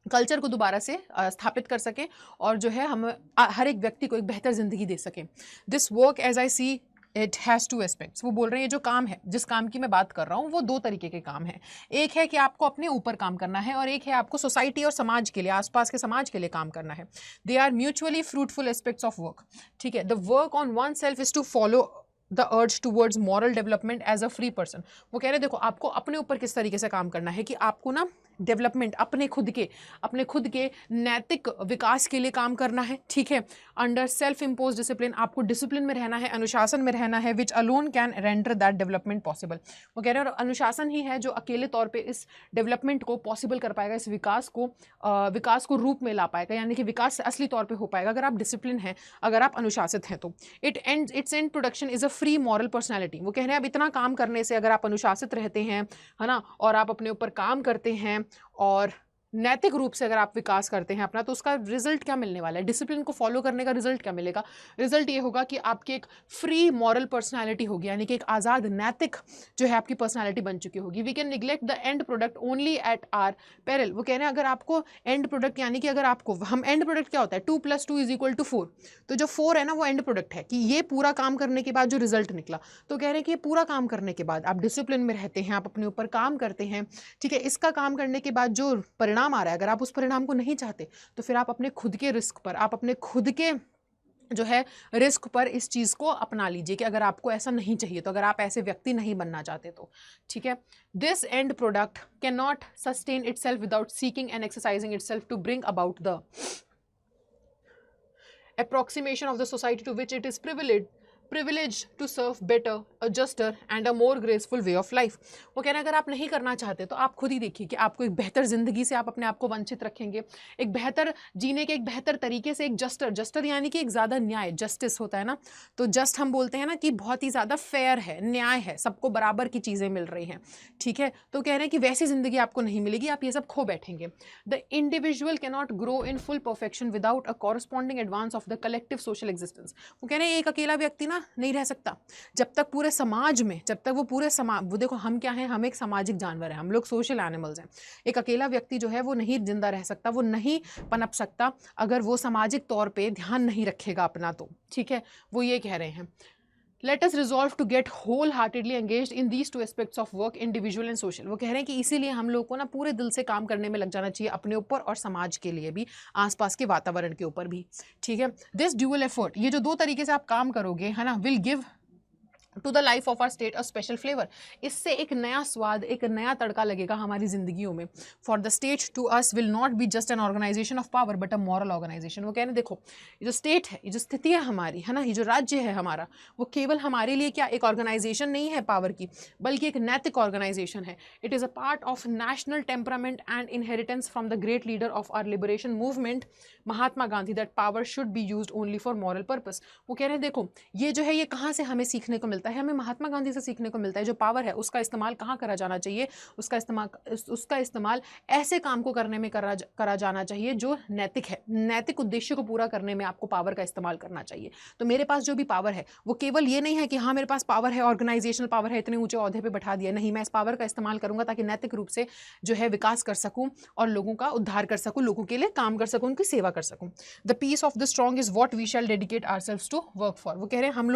कल्चर को दोबारा से स्थापित कर सकें और जो है हम हर एक व्यक्ति को एक बेहतर जिंदगी दे सकें। This work as I see it has two aspects. वो बोल रहे हैं ये जो काम है, जिस काम की मैं बात कर रहा हूँ वो दो तरीके के काम है। एक है कि आपको अपने ऊपर काम करना है और एक है आपको सोसाइटी और समाज के लिए, आसपास के समाज के लिए काम करना है। They are mutually fruitful aspects of work. ठीक है, the work on oneself is to follow the urge towards moral development as a free person. वो कह रहे हैं देखो आपको अपने ऊपर किस तरीके से काम करना है कि आपको ना डेवलपमेंट, अपने खुद के नैतिक विकास के लिए काम करना है, ठीक है। अंडर सेल्फ इम्पोज डिसिप्लिन, आपको डिसिप्लिन में रहना है, अनुशासन में रहना है, which alone can render that development possible. वो कह रहे हैं और अनुशासन ही है जो अकेले तौर पे इस डेवलपमेंट को पॉसिबल कर पाएगा, इस विकास को रूप में ला पाएगा, यानी कि विकास असली तौर पे हो पाएगा अगर आप डिसिप्लिन हैं, अगर आप अनुशासित हैं तो। It's and production is a free moral personality. वो कह रहे हैं अब इतना काम करने से अगर आप अनुशासित रहते हैं, है ना, और आप अपने ऊपर काम करते हैं और नैतिक रूप से अगर आप विकास करते हैं अपना, तो उसका रिजल्ट क्या मिलने वाला है, डिसिप्लिन को फॉलो करने का रिजल्ट क्या मिलेगा। रिजल्ट ये होगा कि आपकी एक फ्री मॉरल पर्सनालिटी होगी, यानी कि एक आज़ाद नैतिक जो है आपकी पर्सनालिटी बन चुकी होगी। We can neglect the end product only at our peril. वो कह रहे हैं अगर आपको एंड प्रोडक्ट, यानी कि अगर आपको हम एंड प्रोडक्ट क्या होता है 2 + 2 = 4, तो जो 4 है ना वो एंड प्रोडक्ट है कि ये पूरा काम करने के बाद जो रिजल्ट निकला। तो कह रहे हैं कि ये पूरा काम करने के बाद आप डिसिप्लिन में रहते हैं, आप अपने ऊपर काम करते हैं, ठीक है, इसका काम करने के बाद जो परिणाम आ रहा है, अगर आप उस परिणाम को नहीं चाहते तो फिर आप अपने खुद के रिस्क पर, आप अपने खुद के जो है रिस्क पर इस चीज़ को अपना लीजिए कि अगर आपको ऐसा नहीं चाहिए तो, अगर आप ऐसे व्यक्ति नहीं बनना चाहते तो, ठीक है। This end product cannot sustain itself without seeking and exercising itself to bring about the approximation of the society to which it is privileged to serve better, a juster and a more graceful way of life। वो कह रहे हैं अगर आप नहीं करना चाहते तो आप खुद ही देखिए कि आपको एक बेहतर ज़िंदगी से आप अपने आप को वंचित रखेंगे, एक बेहतर जीने के एक बेहतर तरीके से, एक जस्टर यानी कि एक ज़्यादा न्याय, जस्टिस होता है ना, तो जस्ट हम बोलते हैं ना कि बहुत ही ज़्यादा फेयर है, न्याय है, सबको बराबर की चीज़ें मिल रही हैं, ठीक है। तो कह रहे हैं कि वैसी ज़िंदगी आपको नहीं मिलेगी, आप ये सब खो बैठेंगे। The individual can not grow in full perfection without a corresponding advance of the collective social existence. वो कह रहे हैं एक अकेला व्यक्ति ना नहीं रह सकता जब तक पूरे समाज में, जब तक वो पूरे समाज, वो देखो हम क्या हैं, हम एक सामाजिक जानवर हैं, हम लोग सोशल एनिमल्स हैं। एक अकेला व्यक्ति जो है वो नहीं जिंदा रह सकता, वो नहीं पनप सकता अगर वो सामाजिक तौर पे ध्यान नहीं रखेगा अपना, तो ठीक है। वो ये कह रहे हैं Let us resolve to get wholeheartedly engaged in these two aspects of work, individual and social। वो कह रहे हैं कि इसीलिए हम लोग को ना पूरे दिल से काम करने में लग जाना चाहिए, अपने ऊपर और समाज के लिए भी, आसपास के वातावरण के ऊपर भी, ठीक है। दिस ड्यूअल एफर्ट, ये जो दो तरीके से आप काम करोगे, है ना, will give to the life of our state a special flavour. इससे एक नया स्वाद, एक नया तड़का लगेगा हमारी जिंदगियों में। For the state to us will not be just an organisation of power but a moral organisation. वो कह रहे हैं देखो ये जो स्टेट है, ये जो स्थिति है हमारी, है ना, ये जो राज्य है हमारा, वो केवल हमारे लिए क्या एक ऑर्गेनाइजेशन नहीं है पावर की, बल्कि एक नैतिक ऑर्गेनाइजेशन है। It is a part of national temperament and inheritance from the great leader of our liberation movement Mahatma Gandhi that power should be used only for moral purpose. वो कह रहे हैं देखो ये जो है ये कहाँ से हमें सीखने को मिलता है, हमें महात्मा गांधी से सीखने को मिलता है। जो पावर है उसका इस्तेमाल कहाँ करा जाना चाहिए, उसका इस्तेमाल ऐसे काम को करने में करा जाना चाहिए जो नैतिक है, नैतिक उद्देश्य को पूरा करने में आपको पावर का इस्तेमाल करना चाहिए। तो मेरे पास जो भी पावर है वो केवल ये नहीं है कि हाँ मेरे पास पावर है, ऑर्गेनाइजेशनल पावर है, इतने ऊंचे ओहदे पे बैठा दिया, नहीं, मैं इस पावर का इस्तेमाल करूंगा ताकि नैतिक रूप से जो है विकास कर सकूं और लोगों का उद्धार कर सकूं, लोगों के लिए काम कर सकूं, उनकी सेवा कर सकूं। The peace of the strong is what we shall dedicate ourselves to work for. वो कह रहे हैं हम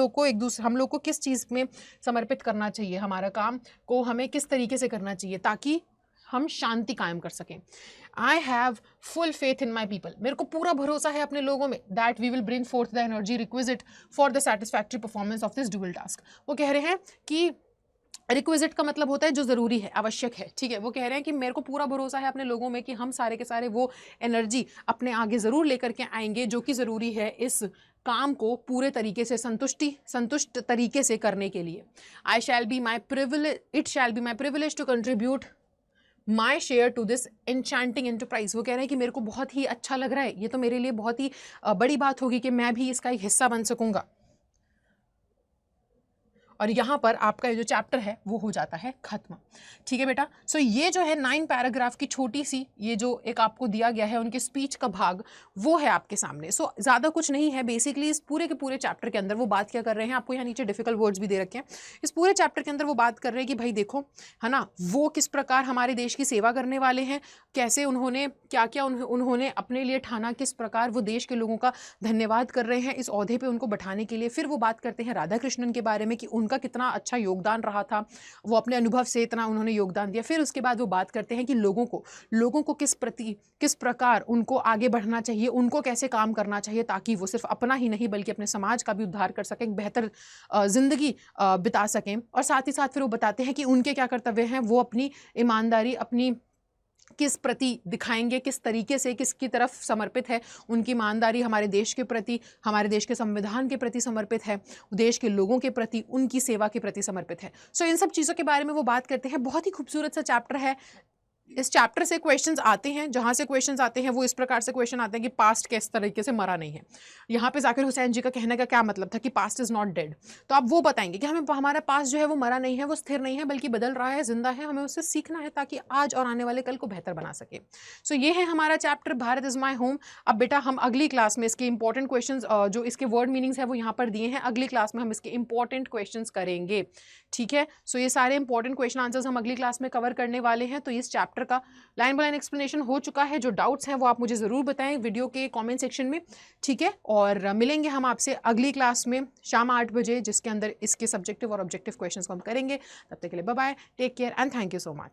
लोग को किस चीज़ में समर्पित करना चाहिए, हमारा काम को हमें किस तरीके से करना चाहिए ताकि हम शांति कायम कर सकें। I have full faith in my people, मेरे को पूरा भरोसा है अपने लोगों में, that we will bring forth the energy requisite for the satisfactory performance of this dual task. वो कह रहे हैं कि रिक्विजिट का मतलब होता है जो ज़रूरी है, आवश्यक है, ठीक है। वो कह रहे हैं कि मेरे को पूरा भरोसा है अपने लोगों में कि हम सारे के सारे वो एनर्जी अपने आगे ज़रूर लेकर के आएंगे जो कि ज़रूरी है इस काम को पूरे तरीके से संतुष्ट तरीके से करने के लिए। It shall be my privilege to contribute my share to this enchanting enterprise. वो कह रहे हैं कि मेरे को बहुत ही अच्छा लग रहा है, ये तो मेरे लिए बहुत ही बड़ी बात होगी कि मैं भी इसका एक हिस्सा बन सकूंगा। और यहाँ पर आपका ये जो चैप्टर है वो हो जाता है खत्म, ठीक है बेटा। सो ये जो है 9 पैराग्राफ की छोटी सी ये जो एक आपको दिया गया है उनके स्पीच का भाग, वो है आपके सामने। सो ज़्यादा कुछ नहीं है, बेसिकली इस पूरे के पूरे चैप्टर के अंदर वो बात क्या कर रहे हैं, आपको यहाँ नीचे डिफिकल्ट वर्ड्स भी दे रखे हैं। इस पूरे चैप्टर के अंदर वो बात कर रहे हैं कि भाई देखो, है ना, वो किस प्रकार हमारे देश की सेवा करने वाले हैं, कैसे उन्होंने क्या उन्होंने अपने लिए ठाना, किस प्रकार वो देश के लोगों का धन्यवाद कर रहे हैं इस ओहदे पे उनको बैठाने के लिए। फिर वो बात करते हैं राधा कृष्णन के बारे में कि उनका कितना अच्छा योगदान रहा था, वो अपने अनुभव से इतना उन्होंने योगदान दिया। फिर उसके बाद वो बात करते हैं कि लोगों को किस प्रकार उनको आगे बढ़ना चाहिए, उनको कैसे काम करना चाहिए ताकि वो सिर्फ अपना ही नहीं बल्कि अपने समाज का भी उद्धार कर सकें, बेहतर जिंदगी बिता सकें। और साथ ही साथ फिर वो बताते हैं कि उनके क्या कर्तव्य हैं, वो अपनी ईमानदारी, अपनी किस प्रति दिखाएंगे, किस तरीके से, किसकी तरफ समर्पित है, उनकी ईमानदारी हमारे देश के प्रति, हमारे देश के संविधान के प्रति समर्पित है, देश के लोगों के प्रति, उनकी सेवा के प्रति समर्पित है। सो इन सब चीज़ों के बारे में वो बात करते हैं। बहुत ही खूबसूरत सा चैप्टर है। इस चैप्टर से क्वेश्चंस आते हैं, जहाँ से क्वेश्चंस आते हैं वो इस प्रकार से क्वेश्चन आते हैं कि पास्ट किस तरीके से मरा नहीं है। यहाँ पे जाकिर हुसैन जी का कहने का क्या मतलब था कि पास्ट इज़ नॉट डेड, तो आप वो बताएंगे कि हमें हमारा पास्ट जो है वो मरा नहीं है, वो स्थिर नहीं है, बल्कि बदल रहा है, जिंदा है, हमें उससे सीखना है ताकि आज और आने वाले कल को बेहतर बना सके। सो ये है हमारा chapter Bharat is my home. अब बेटा हम अगली क्लास में इसके इंपॉर्टेंट क्वेश्चन जो इसके वर्ड मीनिंग्स है वो यहाँ पर दिए हैं, अगली क्लास में हम इसके इंपॉर्टेंट क्वेश्चन करेंगे, ठीक है। सो ये सारे इंपॉर्टेंट क्वेश्चन आंसर्स हम अगली क्लास में कवर करने वाले हैं। तो इस चैप्टर का लाइन बाय लाइन एक्सप्लेनेशन हो चुका है। जो डाउट्स हैं वो आप मुझे ज़रूर बताएं वीडियो के कमेंट सेक्शन में, ठीक है। और मिलेंगे हम आपसे अगली क्लास में शाम 8 बजे, जिसके अंदर इसके सब्जेक्टिव और ऑब्जेक्टिव क्वेश्चंस को हम करेंगे। तब तक के लिए bye bye, take care and thank you so much.